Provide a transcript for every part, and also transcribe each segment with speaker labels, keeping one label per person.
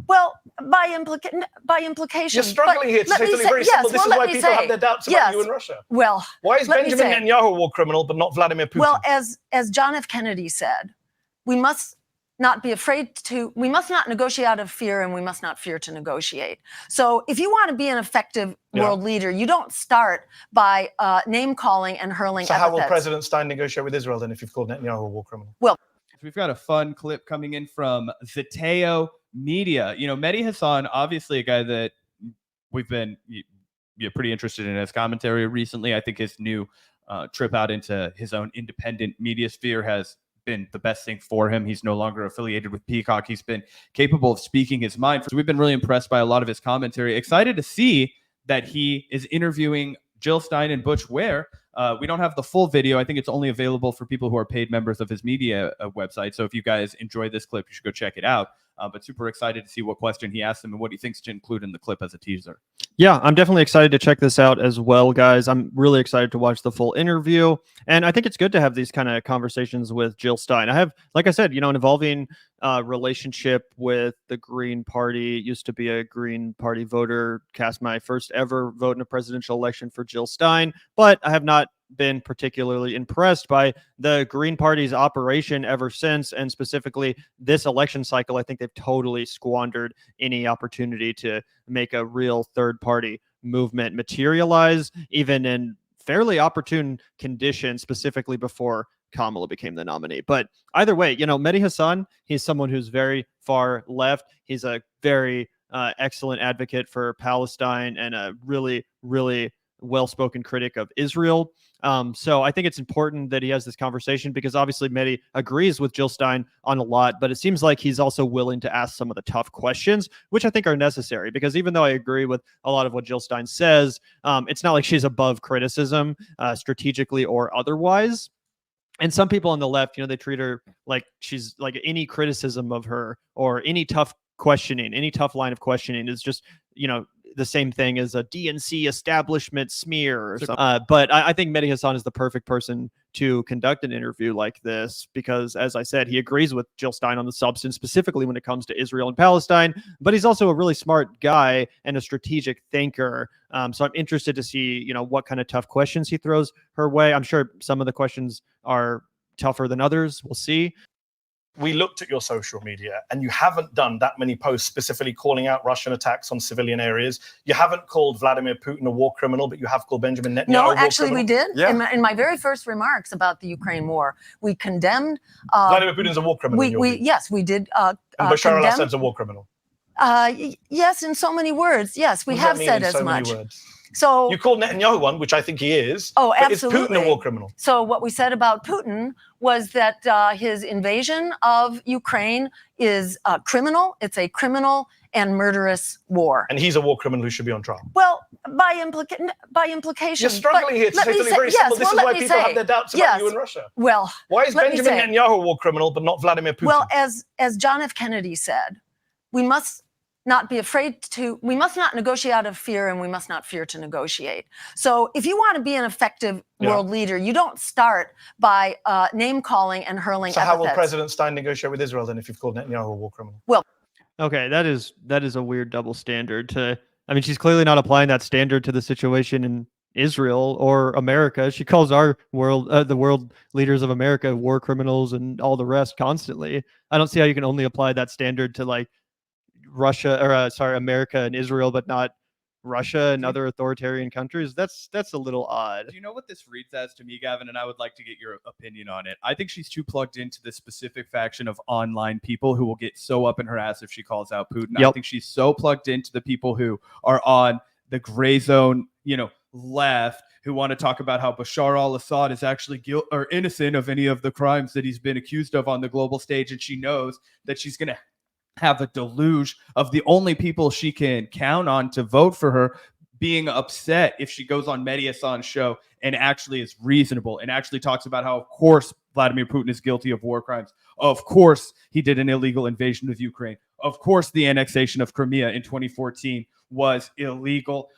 Speaker 1: Well, by implication.
Speaker 2: You're struggling here to say something very simple. This is why people have their doubts about you in Russia.
Speaker 1: Well,
Speaker 2: why is Benjamin Netanyahu a war criminal but not Vladimir Putin?
Speaker 1: Well, as John F. Kennedy said, we must not be afraid to, we must not negotiate out of fear, and we must not fear to negotiate. So if you want to be an effective world leader, you don't start by name calling and hurling epithets.
Speaker 2: So how will President Stein negotiate with Israel then if you've called Netanyahu a war criminal?
Speaker 1: Well,
Speaker 3: we've got a fun clip coming in from Zeteo Media. You know, Mehdi Hasan, obviously a guy that we've been pretty interested in his commentary recently. I think his new trip out into his own independent media sphere has been the best thing for him. He's no longer affiliated with Peacock. He's been capable of speaking his mind. So we've been really impressed by a lot of his commentary. Excited to see that he is interviewing Jill Stein and Butch Ware. We don't have the full video. I think it's only available for people who are paid members of his media website. So if you guys enjoy this clip, you should go check it out. But super excited to see what question he asked him and what he thinks to include in the clip as a teaser.
Speaker 4: Yeah, I'm definitely excited to check this out as well, guys. I'm really excited to watch the full interview. And I think it's good to have these kind of conversations with Jill Stein. I have, like I said, an evolving relationship with the Green Party. Used to be a Green Party voter, cast my first ever vote in a presidential election for Jill Stein, but I have not been particularly impressed by the Green Party's operation ever since, and specifically this election cycle. I think they've totally squandered any opportunity to make a real third-party movement materialize, even in fairly opportune conditions, specifically before Kamala became the nominee. But either way, Mehdi Hasan, he's someone who's very far left. He's a very excellent advocate for Palestine and a really, really well-spoken critic of Israel. So I think it's important that he has this conversation, because obviously Mehdi agrees with Jill Stein on a lot, but it seems like he's also willing to ask some of the tough questions, which I think are necessary, because even though I agree with a lot of what Jill Stein says, it's not like she's above criticism, strategically or otherwise. And some people on the left, they treat her like she's like any criticism of her or any tough questioning, any tough line of questioning is just, the same thing as a DNC establishment smear. But I think Mehdi Hasan is the perfect person to conduct an interview like this, because, as I said, he agrees with Jill Stein on the substance, specifically when it comes to Israel and Palestine, but he's also a really smart guy and a strategic thinker. So I'm interested to see, what kind of tough questions he throws her way. I'm sure some of the questions are tougher than others. We'll see.
Speaker 2: We looked at your social media, and you haven't done that many posts specifically calling out Russian attacks on civilian areas. You haven't called Vladimir Putin a war criminal, but you have called Benjamin Netanyahu a war
Speaker 1: actually
Speaker 2: criminal.
Speaker 1: We did.
Speaker 2: Yeah.
Speaker 1: In my very first remarks about the Ukraine war, we condemned...
Speaker 2: Vladimir Putin's a war criminal.
Speaker 1: Yes, we did.
Speaker 2: And Bashar al-Assad's a war criminal.
Speaker 1: Yes, in so many words. Yes, we have said as much.
Speaker 2: So you called Netanyahu one, which I think he is.
Speaker 1: Oh,
Speaker 2: but
Speaker 1: absolutely.
Speaker 2: Is Putin a war criminal?
Speaker 1: So what we said about Putin was that his invasion of Ukraine is criminal. It's a criminal and murderous war.
Speaker 2: And he's a war criminal who should be on trial.
Speaker 1: Well, by implication.
Speaker 2: You're struggling here to say something very simple. This is why people have their doubts about you in Russia.
Speaker 1: Well,
Speaker 2: why is Benjamin Netanyahu a war criminal but not Vladimir Putin?
Speaker 1: Well, as John F. Kennedy said, we must not be afraid to, we must not negotiate out of fear, and we must not fear to negotiate. So if you want to be an effective world leader, you don't start by name calling and hurling epithets.
Speaker 2: So how will President Stein negotiate with Israel then if you've called Netanyahu a war criminal?
Speaker 1: Well,
Speaker 4: okay, that is a weird double standard. She's clearly not applying that standard to the situation in Israel or America. She calls our world, the world leaders of America, war criminals and all the rest constantly. I don't see how you can only apply that standard to like Russia or America and Israel, but not Russia and other authoritarian countries. That's a little odd.
Speaker 3: Do you know what this reads as to me, Gavin? And I would like to get your opinion on it. I think she's too plugged into the specific faction of online people who will get so up in her ass if she calls out Putin.
Speaker 4: Yep.
Speaker 3: I think she's so plugged into the people who are on the gray zone, left, who want to talk about how Bashar al-Assad is actually innocent of any of the crimes that he's been accused of on the global stage. And she knows that she's going to have a deluge of the only people she can count on to vote for her being upset if she goes on Medi Hassan's show and actually is reasonable and actually talks about how, of course, Vladimir Putin is guilty of war crimes. Of course, he did an illegal invasion of Ukraine. Of course, the annexation of Crimea in 2014 was illegal.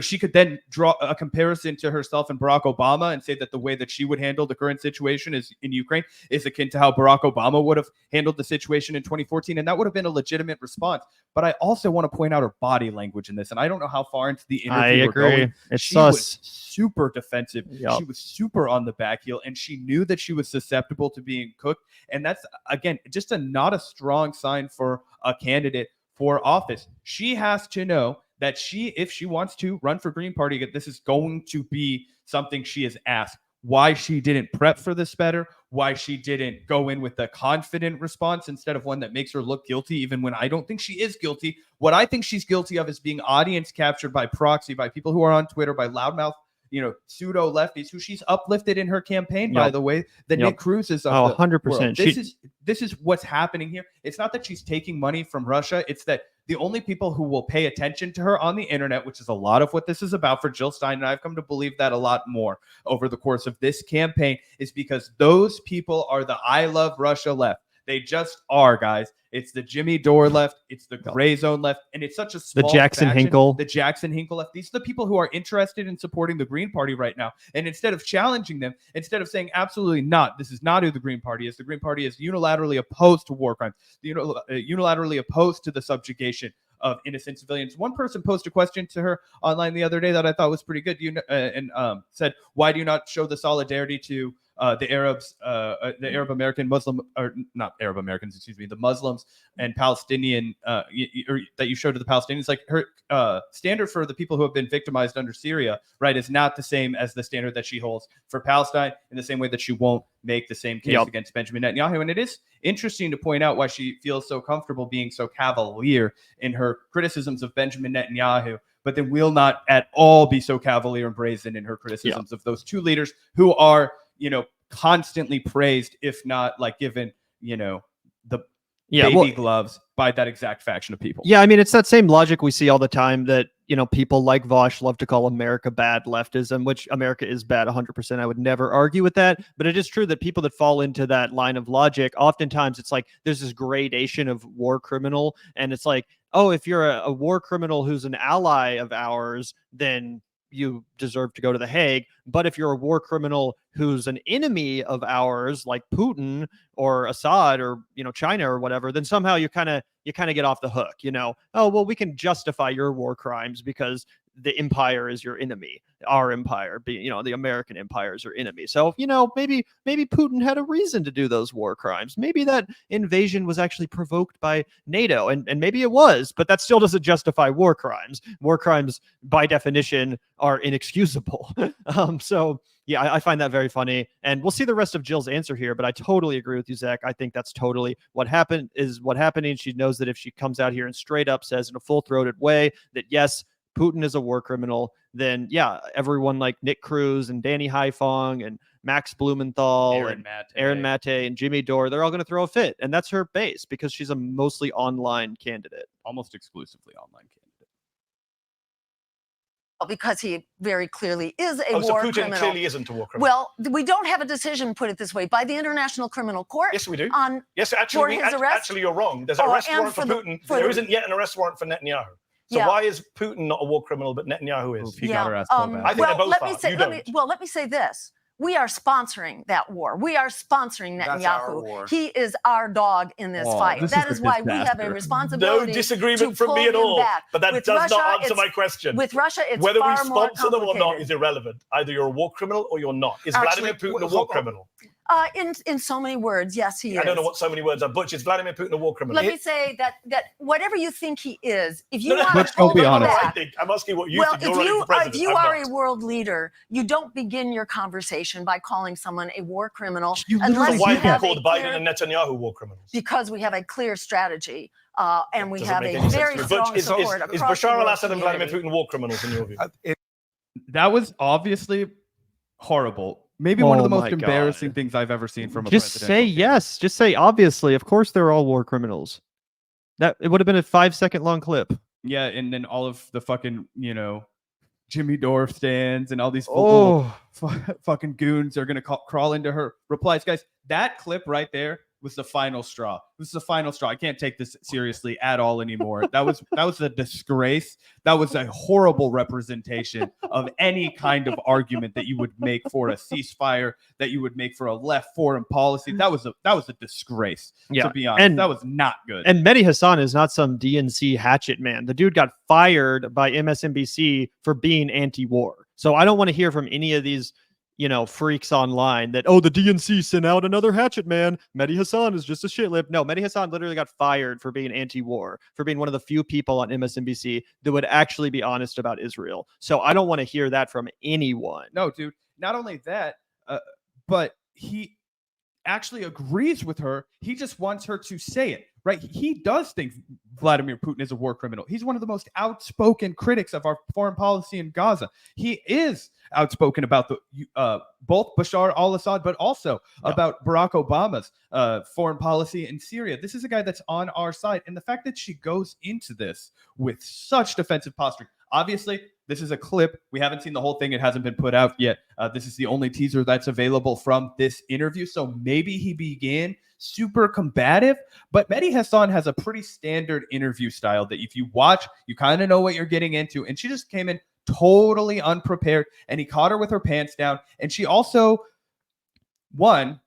Speaker 3: She could then draw a comparison to herself and Barack Obama and say that the way that she would handle the current situation is in Ukraine is akin to how Barack Obama would have handled the situation in 2014. And that would have been a legitimate response. But I also want to point out her body language in this. And I don't know how far into the interview we're going.
Speaker 4: It's
Speaker 3: she
Speaker 4: sus.
Speaker 3: was super defensive.
Speaker 4: Yep.
Speaker 3: She was super on the back heel, and she knew that she was susceptible to being cooked. And that's, again, just not a strong sign for a candidate for office. She has to know that if she wants to run for Green Party, this is going to be something she is asked. Why she didn't prep for this better, why she didn't go in with a confident response instead of one that makes her look guilty, even when I don't think she is guilty. What I think she's guilty of is being audience captured by proxy, by people who are on Twitter, by loudmouth, pseudo lefties who she's uplifted in her campaign, by the way, that Nick Cruz is.
Speaker 4: 100%.
Speaker 3: This is what's happening here. It's not that she's taking money from Russia. It's that the only people who will pay attention to her on the internet, which is a lot of what this is about for Jill Stein, and I've come to believe that a lot more over the course of this campaign, is because those people are the I love Russia left. They just are, guys. It's the Jimmy Dore left. It's the gray zone left. And it's such a small
Speaker 4: Jackson
Speaker 3: faction,
Speaker 4: Hinkle.
Speaker 3: The Jackson Hinkle left. These are the people who are interested in supporting the Green Party right now. And instead of challenging them, instead of saying absolutely not, this is not who the Green Party is. The Green Party is unilaterally opposed to war crimes, unilaterally opposed to the subjugation of innocent civilians. One person posed a question to her online the other day that I thought was pretty good. Said, "Why do you not show the solidarity to the Arabs, the Arab American Muslim, or not Arab Americans, excuse me, the Muslims and Palestinian that you showed to the Palestinians?" Like, her standard for the people who have been victimized under Syria, right, is not the same as the standard that she holds for Palestine, in the same way that she won't make the same case against Benjamin Netanyahu. And it is interesting to point out why she feels so comfortable being so cavalier in her criticisms of Benjamin Netanyahu, but then will not at all be so cavalier and brazen in her criticisms of those two leaders who are, constantly praised, if not like given, the baby gloves by that exact faction of people.
Speaker 4: Yeah, I mean, it's that same logic we see all the time that, people like Vosh love to call America bad leftism, which America is bad 100%. I would never argue with that. But it is true that people that fall into that line of logic, oftentimes it's like there's this gradation of war criminal. And it's like, oh, if you're a war criminal who's an ally of ours, then you deserve to go to The Hague. But if you're a war criminal who's an enemy of ours, like Putin or Assad or China or whatever, then somehow you kind of get off the hook. Oh, well, we can justify your war crimes because the empire is your enemy. Our empire, the American empire is your enemy. So maybe Putin had a reason to do those war crimes. Maybe that invasion was actually provoked by NATO, and maybe it was, but that still doesn't justify war crimes. War crimes, by definition, are inexcusable. So yeah, I find that very funny, and we'll see the rest of Jill's answer here, but I totally agree with you, Zach. I think that's totally what happened. She knows that if she comes out here and straight up says in a full-throated way that yes, Putin is a war criminal, then yeah, everyone like Nick Cruz and Danny Haifong and Max Blumenthal Aaron Mate and Jimmy Dore, they're all going to throw a fit. And that's her base because she's a mostly online candidate.
Speaker 3: Almost exclusively online candidate.
Speaker 1: Because he very clearly is a war
Speaker 2: so Putin
Speaker 1: criminal.
Speaker 2: clearly isn't a war criminal.
Speaker 1: Well, we don't have a decision, put it this way, by the International Criminal Court.
Speaker 2: Yes, we do.
Speaker 1: Yes,
Speaker 2: actually,
Speaker 1: his arrest.
Speaker 2: Actually, you're wrong. There's an arrest warrant for Putin. There isn't yet an arrest warrant for Netanyahu. So why is Putin not a war criminal, but Netanyahu is?
Speaker 3: He got arrested.
Speaker 2: I think they both are.
Speaker 1: Let me say this. We are sponsoring that war. We are sponsoring Netanyahu. He is our dog in this fight. That is why we have a responsibility.
Speaker 2: No disagreement from me at all. But that does not answer my question.
Speaker 1: With Russia, it's
Speaker 2: whether we
Speaker 1: far more
Speaker 2: sponsor them or not is irrelevant. Either you're a war criminal or you're not. Is Vladimir Putin a war criminal?
Speaker 1: In so many words, yes, he is.
Speaker 2: I don't know what so many words are. Butch, is Vladimir Putin a war criminal?
Speaker 1: Let me say that whatever you think he is, if you want
Speaker 3: Butch,
Speaker 1: to
Speaker 3: don't be honest.
Speaker 2: I'm asking what you think.
Speaker 1: If you are a world leader, you don't begin your conversation by calling someone a war criminal unless
Speaker 2: why
Speaker 1: you have
Speaker 2: called Biden and Netanyahu war criminals?
Speaker 1: Because we have a clear strategy and we have a
Speaker 2: any
Speaker 1: very
Speaker 2: sense.
Speaker 1: strong
Speaker 2: Butch,
Speaker 1: support
Speaker 2: is
Speaker 1: across the
Speaker 2: Bashar
Speaker 1: world
Speaker 2: al-Assad and Vladimir
Speaker 1: community.
Speaker 2: Putin war criminals in your view?
Speaker 3: That was obviously horrible. Maybe one of the most
Speaker 4: my
Speaker 3: embarrassing
Speaker 4: God.
Speaker 3: things I've ever seen from a
Speaker 4: Just
Speaker 3: presidential
Speaker 4: say
Speaker 3: candidate.
Speaker 4: yes. Just say obviously. Of course, they're all war criminals. That it would have been a 5-second long clip.
Speaker 3: Yeah, and then all of the fucking, Jimmy Dore stands and all these
Speaker 4: Oh,
Speaker 3: fucking goons are going to crawl into her replies. Guys, that clip right there was the final straw. This is the final straw. I can't take this seriously at all anymore. That was a disgrace. That was a horrible representation of any kind of argument that you would make for a ceasefire, that you would make for a left foreign policy. That was a disgrace. To be honest, that was not good.
Speaker 4: And Medi Hassan is not some DNC hatchet man. The dude got fired by MSNBC for being anti-war. So I don't want to hear from any of these, freaks online that, the DNC sent out another hatchet man. Medi Hassan is just a shitlib. No, Medi Hassan literally got fired for being anti-war, for being one of the few people on MSNBC that would actually be honest about Israel. So I don't want to hear that from anyone.
Speaker 3: No, dude. Not only that, but he actually agrees with her. He just wants her to say it, right? He does think Vladimir Putin is a war criminal. He's one of the most outspoken critics of our foreign policy in Gaza. He is outspoken about both Bashar al-Assad, but also about Barack Obama's foreign policy in Syria. This is a guy that's on our side. And the fact that she goes into this with such defensive posturing, obviously, this is a clip. We haven't seen the whole thing. It hasn't been put out yet. This is the only teaser that's available from this interview. So maybe he began super combative, but Mehdi Hassan has a pretty standard interview style that if you watch, you kind of know what you're getting into. And she just came in totally unprepared, and he caught her with her pants down. And she also, one,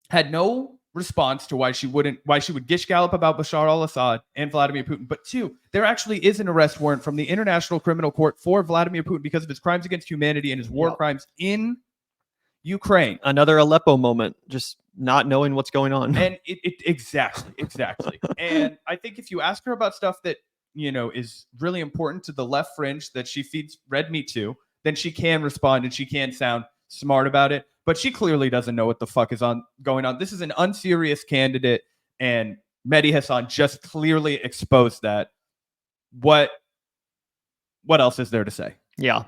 Speaker 3: had no response to why she would gish gallop about Bashar al-Assad and Vladimir Putin. But two, there actually is an arrest warrant from the International Criminal Court for Vladimir Putin because of his crimes against humanity and his war crimes in Ukraine.
Speaker 4: Another Aleppo moment, just not knowing what's going on.
Speaker 3: And exactly. And I think if you ask her about stuff that, is really important to the left fringe that she feeds red meat to, then she can respond and she can sound smart about it. But she clearly doesn't know what the fuck is going on. This is an unserious candidate, and Mehdi Hassan just clearly exposed that. What else is there to say?
Speaker 4: Yeah.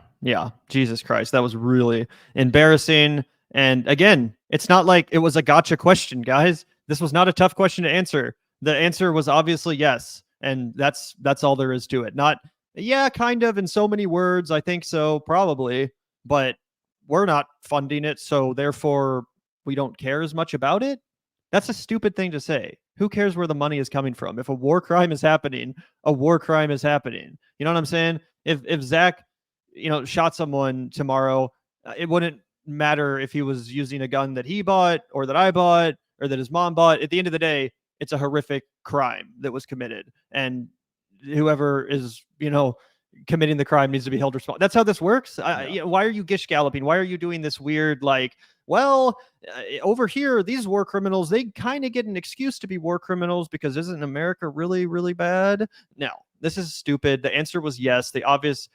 Speaker 4: Jesus Christ. That was really embarrassing. And again, it's not like it was a gotcha question, guys. This was not a tough question to answer. The answer was obviously yes. And that's all there is to it. Not, kind of in so many words. I think so, probably. But we're not funding it, so therefore we don't care as much about it. That's a stupid thing to say. Who cares where the money is coming from? If a war crime is happening, a war crime is happening. You know what I'm saying? If Zach, shot someone tomorrow, it wouldn't matter if he was using a gun that he bought or that I bought or that his mom bought. At the end of the day, it's a horrific crime that was committed, and whoever is, committing the crime needs to be held responsible. That's how this works. Why are you gish galloping? Why are you doing this weird, over here, these war criminals, they kind of get an excuse to be war criminals because isn't America really, really bad? No, this is stupid. The answer was yes. The obvious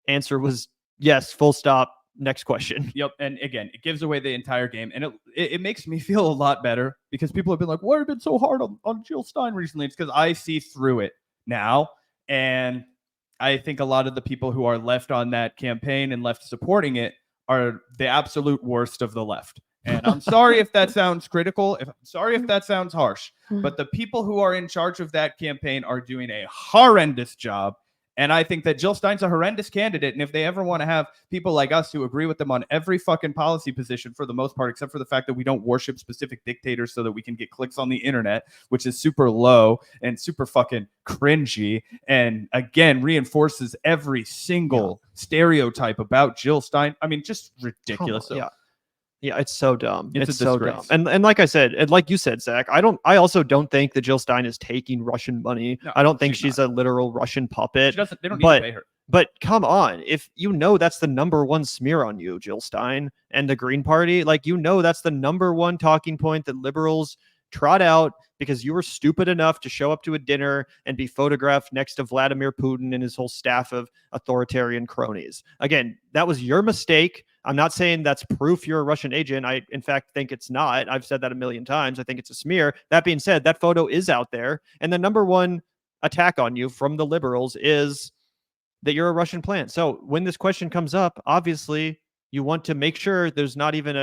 Speaker 4: answer was yes, full stop. Next question.
Speaker 3: Yep. And again, it gives away the entire game. And it makes me feel a lot better because people have been like, why have you been so hard on Jill Stein recently? It's because I see through it now. And I think a lot of the people who are left on that campaign and left supporting it are the absolute worst of the left. And I'm sorry if that sounds critical. I'm sorry if that sounds harsh. But the people who are in charge of that campaign are doing a horrendous job. And I think that Jill Stein's a horrendous candidate. And if they ever want to have people like us who agree with them on every fucking policy position for the most part, except for the fact that we don't worship specific dictators so that we can get clicks on the internet, which is super low and super fucking cringy. And again, reinforces every single stereotype about Jill Stein. I mean, just ridiculous.
Speaker 4: Yeah, it's so dumb.
Speaker 3: It's
Speaker 4: so dumb. And like I said, and like you said, Zach, I also don't think that Jill Stein is taking Russian money. No, I don't think she's a literal Russian puppet.
Speaker 3: They don't need to pay her.
Speaker 4: But come on, if that's the number one smear on you, Jill Stein and the Green Party, that's the number one talking point that liberals trot out because you were stupid enough to show up to a dinner and be photographed next to Vladimir Putin and his whole staff of authoritarian cronies. Again, that was your mistake. I'm not saying that's proof you're a Russian agent. I, in fact, think it's not. I've said that a million times. I think it's a smear. That being said, that photo is out there. And the number one attack on you from the liberals is that you're a Russian plant. So when this question comes up, obviously you want to make sure there's not even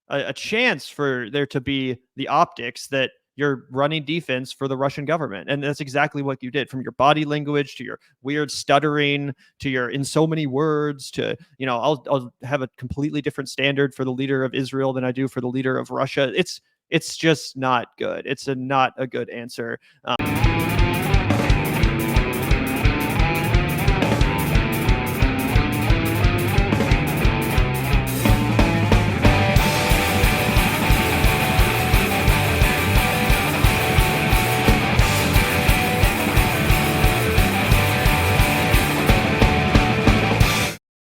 Speaker 4: a chance for there to be the optics that you're running defense for the Russian government. And that's exactly what you did, from your body language to your weird stuttering to your in so many words to, I'll have a completely different standard for the leader of Israel than I do for the leader of Russia. It's it's just not good. It's not a good answer.